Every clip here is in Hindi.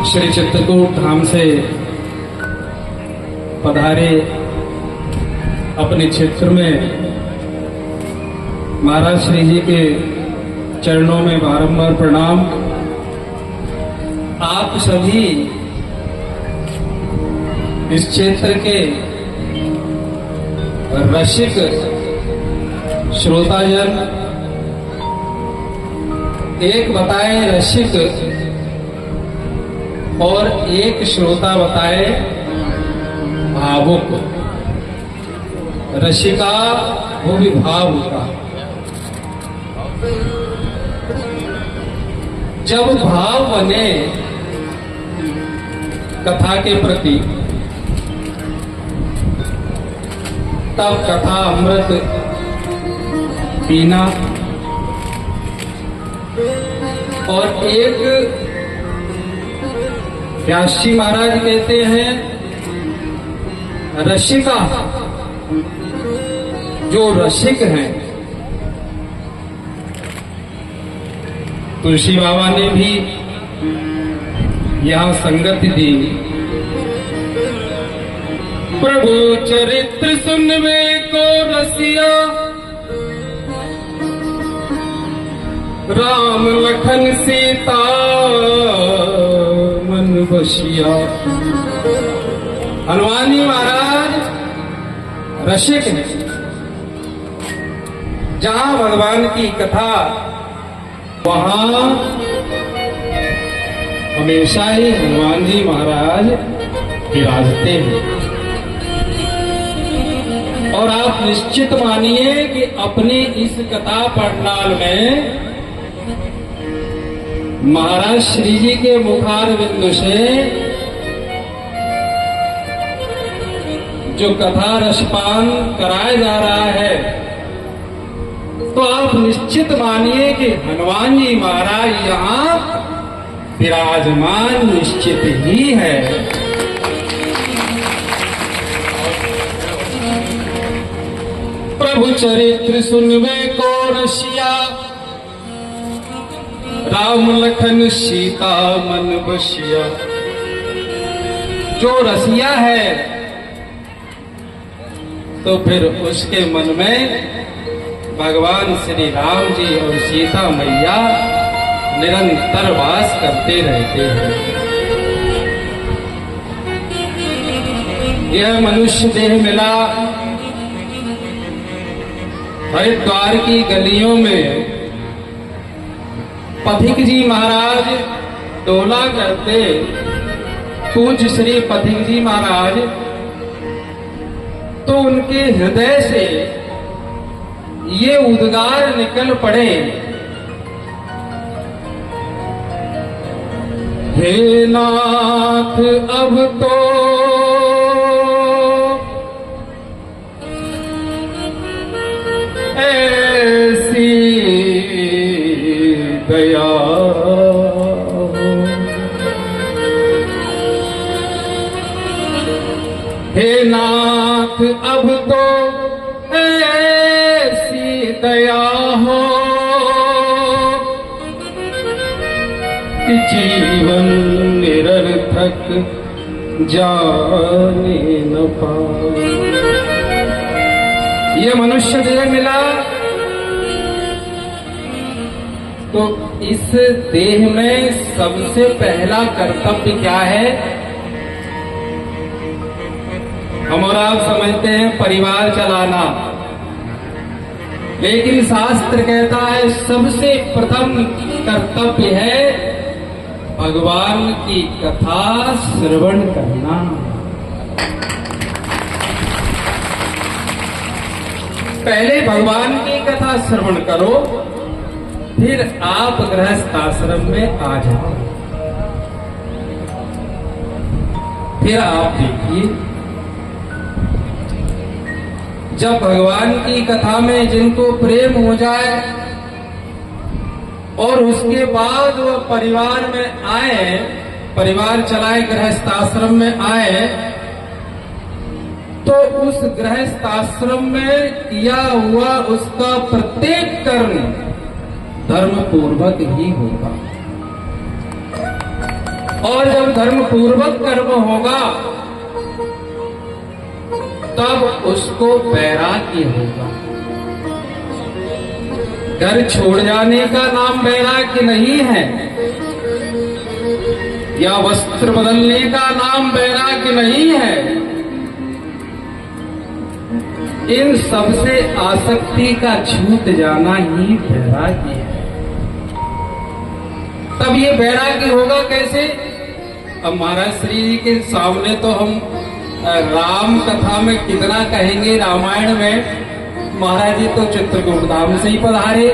श्री चित्रकूट धाम से पधारे अपने क्षेत्र में महाराज श्री जी के चरणों में बारंबार प्रणाम। आप सभी इस क्षेत्र के रसिक श्रोताजन, एक बताए रसिक और एक श्रोता बताए भावुक। रसिका वो भी भावुका। जब भाव बने कथा के प्रति तब कथा अमृत पीना। और एक व्यास जी महाराज कहते हैं, रसिका जो रसिक हैं, तुलसी बाबा ने भी यहां संगति दी। प्रभु चरित्र सुनवे को रसिया, राम लखन सीता मन बसिया। हनुमान जी महाराज रसिक हैं। जहां भगवान की कथा वहां हमेशा ही हनुमान जी महाराज विराजते हैं। और आप निश्चित मानिए कि अपने इस कथा पंडाल में महाराज श्री जी के मुखार बिंदु से जो कथा रसपान कराया जा रहा है, तो आप निश्चित मानिए कि हनुमान जी महाराज यहाँ विराजमान निश्चित ही है। प्रभु चरित्र सुनवे को रसिया, राम लखन सीता मन बसिया। जो रसिया है तो फिर उसके मन में भगवान श्री राम जी और सीता मैया निरंतर वास करते रहते हैं। यह मनुष्य देह मिला हरिद्वार की गलियों में पथिक जी महाराज डोला करते। पूज्य श्री पथिक जी महाराज तो उनके हृदय से ये उद्गार निकल पड़े, हे नाथ अब तो ऐसी दया, हे नाथ अब तो ऐसी दया हो कि जीवन निरर्थक जाने न पाए। ये मनुष्य देह मिला तो इस देह में सबसे पहला कर्तव्य क्या है? हम और आप समझते हैं परिवार चलाना, लेकिन शास्त्र कहता है सबसे प्रथम कर्तव्य है भगवान की कथा श्रवण करना। पहले भगवान की कथा श्रवण करो, फिर आप गृहस्थ आश्रम में आ जाओ। फिर आप देखिए, जब भगवान की कथा में जिनको प्रेम हो जाए और उसके बाद वो परिवार में आए, परिवार चलाए, गृहस्थ आश्रम में आए, तो उस गृहस्थ आश्रम में किया हुआ उसका प्रत्येक कर्म धर्म पूर्वक ही होगा। और जब धर्म पूर्वक कर्म होगा तब उसको वैराग्य होगा। घर छोड़ जाने का नाम वैराग्य नहीं है, या वस्त्र बदलने का नाम वैराग्य नहीं है। इन सबसे आसक्ति का छूट जाना ही वैराग्य है। तब ये वैराग्य होगा कैसे? अब महाराज श्री जी के सामने तो हम राम कथा में कितना कहेंगे, रामायण में महाराज जी तो चित्रकूट धाम से ही पधारे,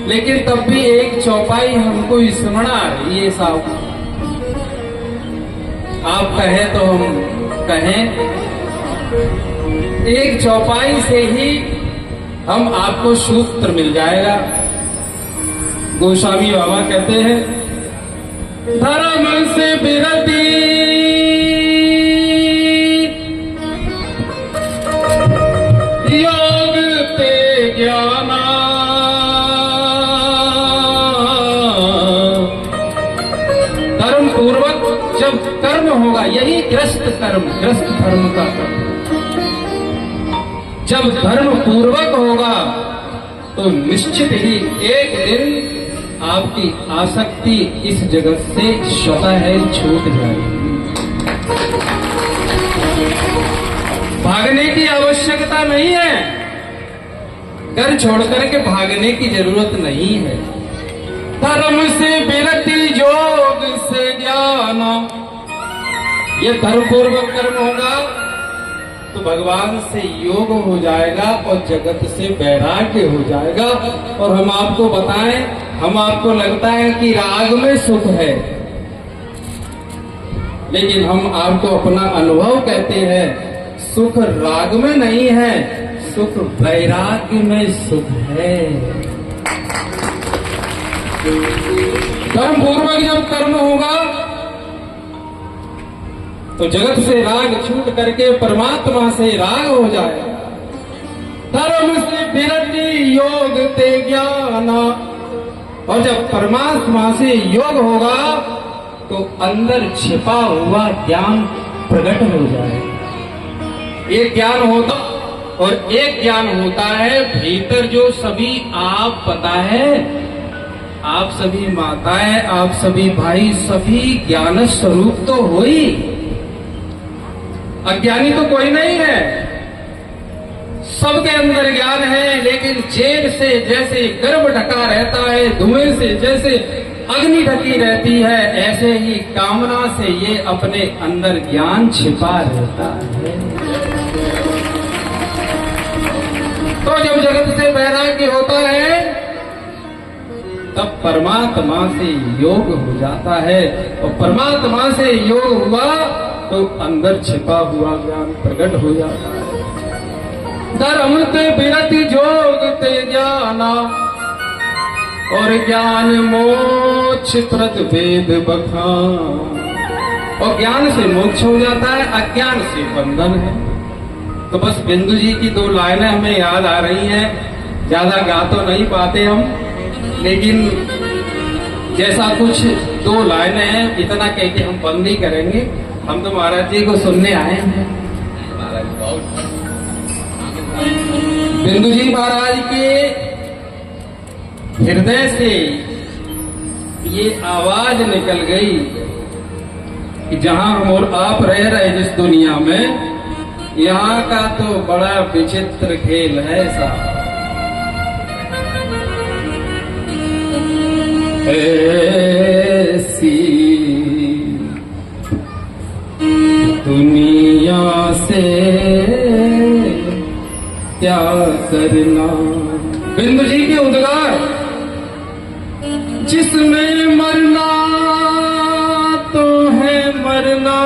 लेकिन तब भी एक चौपाई हमको स्मरण आ रही है साहब। आप कहें तो हम कहें, एक चौपाई से ही हम आपको सूत्र मिल जाएगा। गोस्वामी बाबा कहते हैं, धर्म से विरति योग ते ज्ञाना, धर्म पूर्वक जब कर्म होगा, यही ग्रस्त कर्म, ग्रस्त धर्म का कर्म, जब धर्म पूर्वक होगा तो निश्चित ही एक दिन आपकी आसक्ति इस जगत से स्वतः है छूट जाएगी। भागने की आवश्यकता नहीं है, घर छोड़ करके भागने की जरूरत नहीं है। धर्म से विरति योग से ज्ञान, ये धर्म पूर्वक कर्म होगा तो भगवान से योग हो जाएगा और जगत से वैराग्य हो जाएगा। और हम आपको बताएं, हम आपको लगता है कि राग में सुख है, लेकिन हम आपको अपना अनुभव कहते हैं, सुख राग में नहीं है, सुख वैराग्य में सुख है। धर्म पूर्वक जब कर्म होगा तो जगत से राग छूट करके परमात्मा से राग हो जाएगा। धर्म से विरति योग ते ज्ञान, और जब परमात्मा से योग होगा तो अंदर छिपा हुआ ज्ञान प्रकट हो जाएगा। एक ज्ञान होता और एक ज्ञान होता है भीतर, जो सभी आप पता है, आप सभी माताएं, आप सभी भाई, सभी ज्ञान स्वरूप तो हो ही, अज्ञानी तो कोई नहीं है, सबके अंदर ज्ञान है। लेकिन जेल से जैसे गर्भ ढका रहता है, धुएं से जैसे अग्नि ढकी रहती है, ऐसे ही कामना से ये अपने अंदर ज्ञान छिपा रहता है। तो जब जगत से वैराग्य होता है तब परमात्मा से योग हो जाता है, और परमात्मा से योग हुआ तो अंदर छिपा हुआ ज्ञान प्रकट हो जाता है। धर्म ते विरति योग ते ज्ञाना, और ज्ञान मोक्ष प्रद वेद बखान, और ज्ञान से मोक्ष हो जाता है, अज्ञान से बंधन है। तो बस बिंदु जी की दो लाइनें हमें याद आ रही हैं, ज्यादा गा तो नहीं पाते हम, लेकिन जैसा कुछ दो लाइनें हैं इतना कह के हम बंद नहीं करेंगे। हम तो महाराज जी को सुनने आए हैं। बिंदु जी महाराज के हृदय से ये आवाज निकल गई कि जहां हम और आप रह रहे जिस दुनिया में, यहाँ का तो बड़ा विचित्र खेल है साहब। ऐसी दुनिया से क्या करना। बिंदु जी के उद्गार, जिसमें मरना तो है मरना,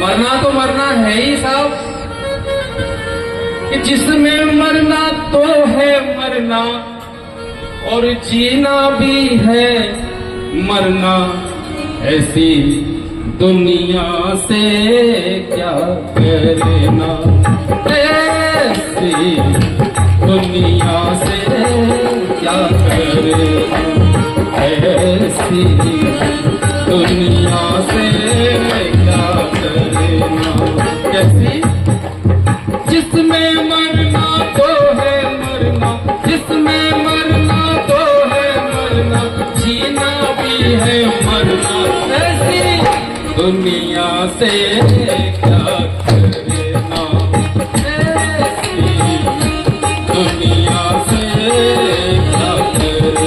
मरना तो मरना है ही साहब, कि जिसमें मरना तो है मरना, और जीना भी है मरना। ऐसी दुनिया से क्या करना, ऐसी दुनिया से क्या करना, ऐसी दुनिया से मैं क्या करना। कैसी? जिसमें मरना तो है मरना, जिसमें मरना तो है मरना, जीना भी है मरना, ऐसी दुनिया से क्या करना, ऐसी दुनिया से क्या करना।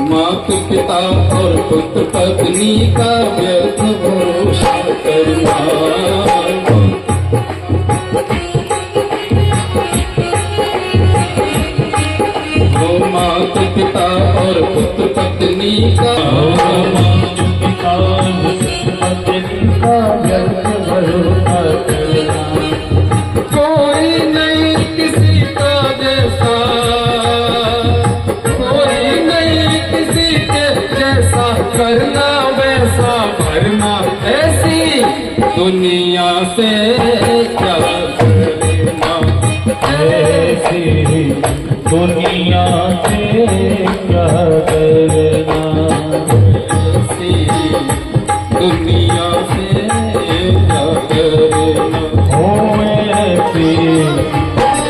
माता पिता और पुत्र पत्नी का व्यर्थ भरोसा करना। ओ माता पिता और पुत्र पत्नी का व्यर्थ भरोसा करना। कोई नहीं किसी का जैसा, कोई नहीं किसी के जैसा, करना वैसा भरना, ऐसी दुनिया से क्या करना, ऐसी दुनिया से क्या करना, ऐसी दुनिया से क्या करना। हो ऐसी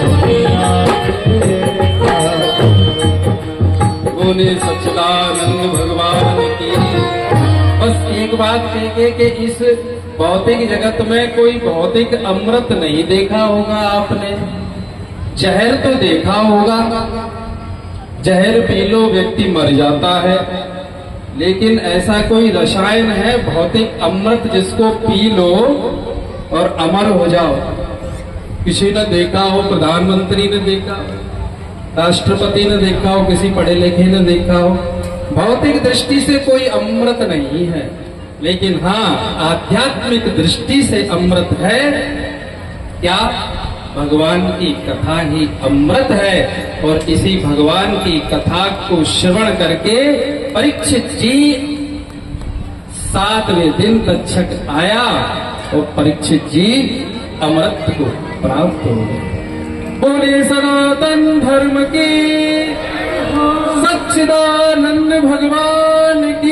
दुनिया से क्या करना। बोले सच्चिदानंद भगवान की। बस एक बात कहेंगे कि इस भौतिक जगत में कोई भौतिक अमृत नहीं देखा होगा आपने। जहर तो देखा होगा, जहर पी लो व्यक्ति मर जाता है, लेकिन ऐसा कोई रसायन है भौतिक अमृत जिसको पी लो और अमर हो जाओ? किसी ने देखा हो? प्रधानमंत्री ने देखा, राष्ट्रपति ने देखा हो, किसी पढ़े लिखे ने देखा हो? भौतिक दृष्टि से कोई अमृत नहीं है, लेकिन हाँ आध्यात्मिक दृष्टि से अमृत है। क्या? भगवान की कथा ही अमृत है। और इसी भगवान की कथा को श्रवण करके परीक्षित जी 7वें दिन तक्षक आया और परीक्षित जी अमृत को प्राप्त हो गए। बोले सनातन धर्म की, सच्चिदानंद भगवान की।